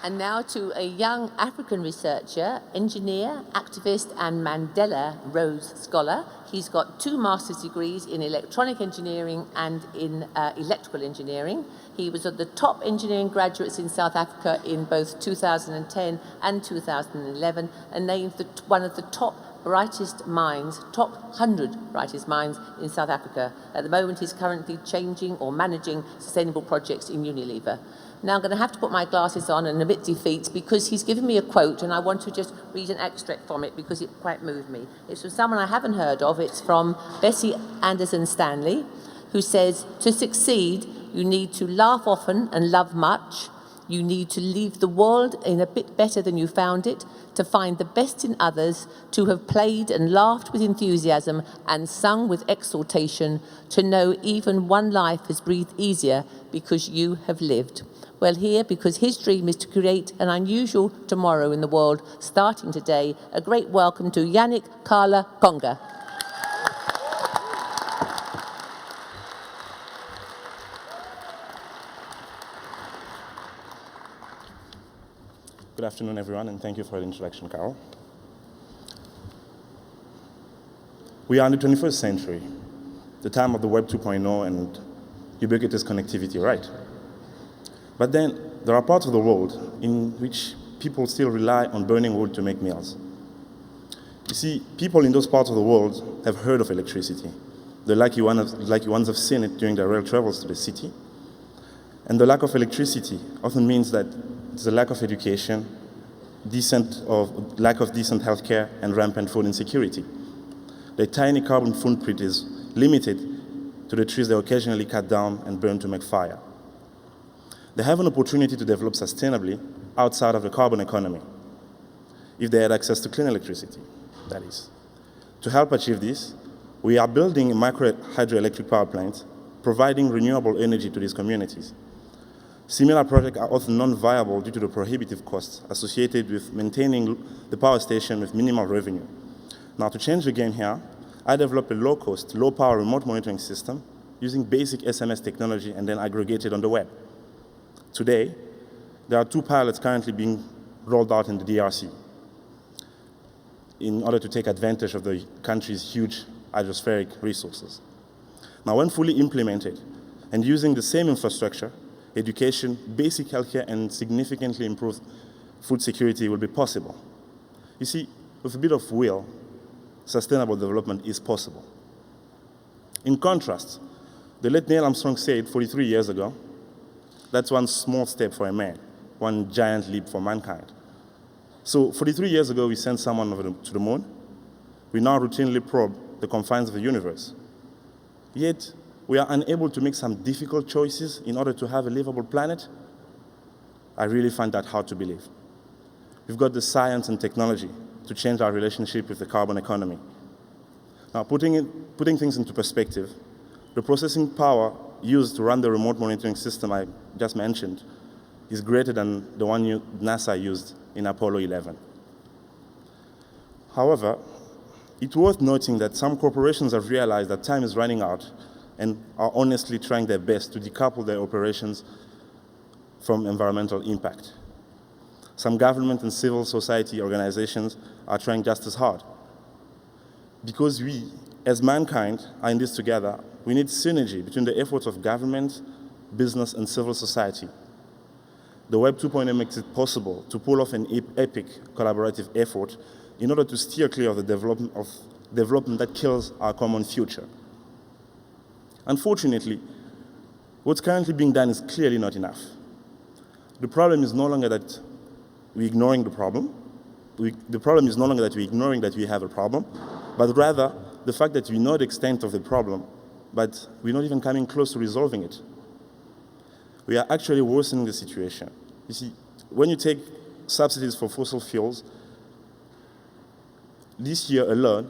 And now to a young African researcher, engineer, activist, and Mandela Rhodes Scholar. He's got 2 master's degrees in electronic engineering and in electrical engineering. He was of the top engineering graduates in South Africa in both 2010 and 2011, and named one of the top 100 brightest minds in South Africa. At the moment, he's currently changing or managing sustainable projects in Unilever. Now I'm going to have to put my glasses on and a bit defeat because he's given me a quote and I want to just read an extract from it because it quite moved me. It's from someone I haven't heard of. It's from Bessie Anderson Stanley, who says, "To succeed, you need to laugh often and love much. You need to leave the world in a bit better than you found it, to find the best in others, to have played and laughed with enthusiasm and sung with exultation, to know even one life has breathed easier because you have lived." Well, here, because his dream is to create an unusual tomorrow in the world, starting today, a great welcome to Yannick Kala Konga. Good afternoon, everyone, and thank you for the introduction, Carole. We are in the 21st century, the time of the Web 2.0 and ubiquitous connectivity, right? But then there are parts of the world in which people still rely on burning wood to make meals. You see, people in those parts of the world have heard of electricity. The lucky ones have seen it during their rail travels to the city. And the lack of electricity often means that it's a lack of education, lack of decent healthcare, and rampant food insecurity. Their tiny carbon footprint is limited to the trees they occasionally cut down and burn to make fire. They have an opportunity to develop sustainably outside of the carbon economy, if they had access to clean electricity, that is. To help achieve this, we are building micro hydroelectric power plants, providing renewable energy to these communities. Similar projects are often non-viable due to the prohibitive costs associated with maintaining the power station with minimal revenue. Now, to change the game here, I developed a low-cost, low-power remote monitoring system using basic SMS technology and then aggregated on the web. Today, there are 2 pilots currently being rolled out in the DRC in order to take advantage of the country's huge hydrospheric resources. Now, when fully implemented and using the same infrastructure, education, basic healthcare, and significantly improved food security will be possible. You see, with a bit of will, sustainable development is possible. In contrast, the late Neil Armstrong said 43 years ago, "That's one small step for a man, one giant leap for mankind." So 43 years ago, we sent someone to the moon. We now routinely probe the confines of the universe. Yet, we are unable to make some difficult choices in order to have a livable planet. I really find that hard to believe. We've got the science and technology to change our relationship with the carbon economy. Now, putting things into perspective, the processing power used to run the remote monitoring system I just mentioned is greater than the one NASA used in Apollo 11. However, it's worth noting that some corporations have realized that time is running out and are honestly trying their best to decouple their operations from environmental impact. Some government and civil society organizations are trying just as hard. Because we, as mankind, are in this together, we need synergy between the efforts of government, business, and civil society. The Web 2.0 makes it possible to pull off an epic collaborative effort in order to steer clear of the development that kills our common future. Unfortunately, what's currently being done is clearly not enough. The problem is no longer that we're ignoring the problem. The problem is no longer that we're ignoring that we have a problem, but rather the fact that we know the extent of the problem, but we're not even coming close to resolving it. We are actually worsening the situation. You see, when you take subsidies for fossil fuels, this year alone,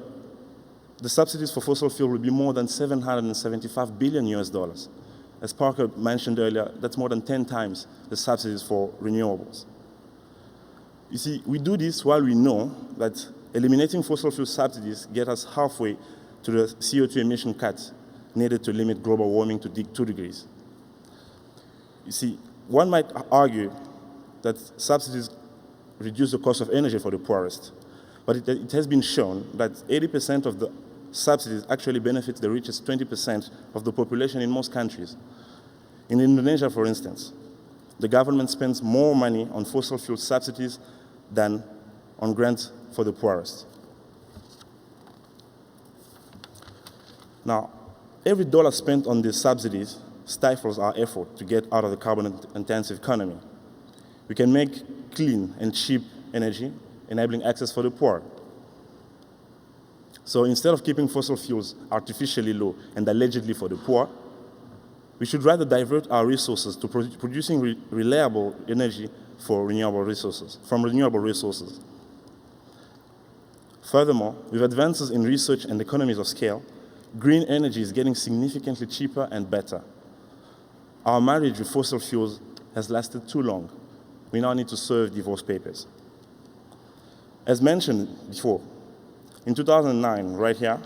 the subsidies for fossil fuel will be more than $775 billion US. As Parker mentioned earlier, that's more than 10 times the subsidies for renewables. You see, we do this while we know that eliminating fossil fuel subsidies get us halfway to the CO2 emission cuts needed to limit global warming to 2 degrees. You see, one might argue that subsidies reduce the cost of energy for the poorest. But it has been shown that 80% of the subsidies actually benefit the richest 20% of the population in most countries. In Indonesia, for instance, the government spends more money on fossil fuel subsidies than on grants for the poorest. Now, every dollar spent on these subsidies stifles our effort to get out of the carbon-intensive economy. We can make clean and cheap energy, enabling access for the poor. So instead of keeping fossil fuels artificially low and allegedly for the poor, we should rather divert our resources to producing reliable energy from renewable resources. Furthermore, with advances in research and economies of scale, green energy is getting significantly cheaper and better. Our marriage with fossil fuels has lasted too long. We now need to serve divorce papers. As mentioned before, in 2009, right here,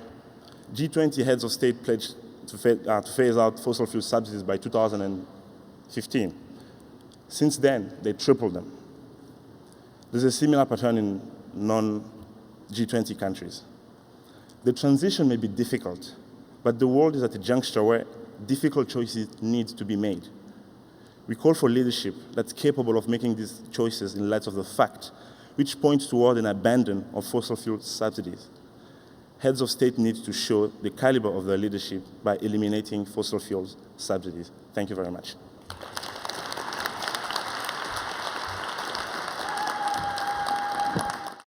G20 heads of state pledged to phase out fossil fuel subsidies by 2015. Since then, they tripled them. There's a similar pattern in non-G20 countries. The transition may be difficult, but the world is at a juncture where difficult choices need to be made. We call for leadership that's capable of making these choices in light of the fact, which points toward an abandon of fossil fuel subsidies. Heads of state need to show the caliber of their leadership by eliminating fossil fuels subsidies. Thank you very much.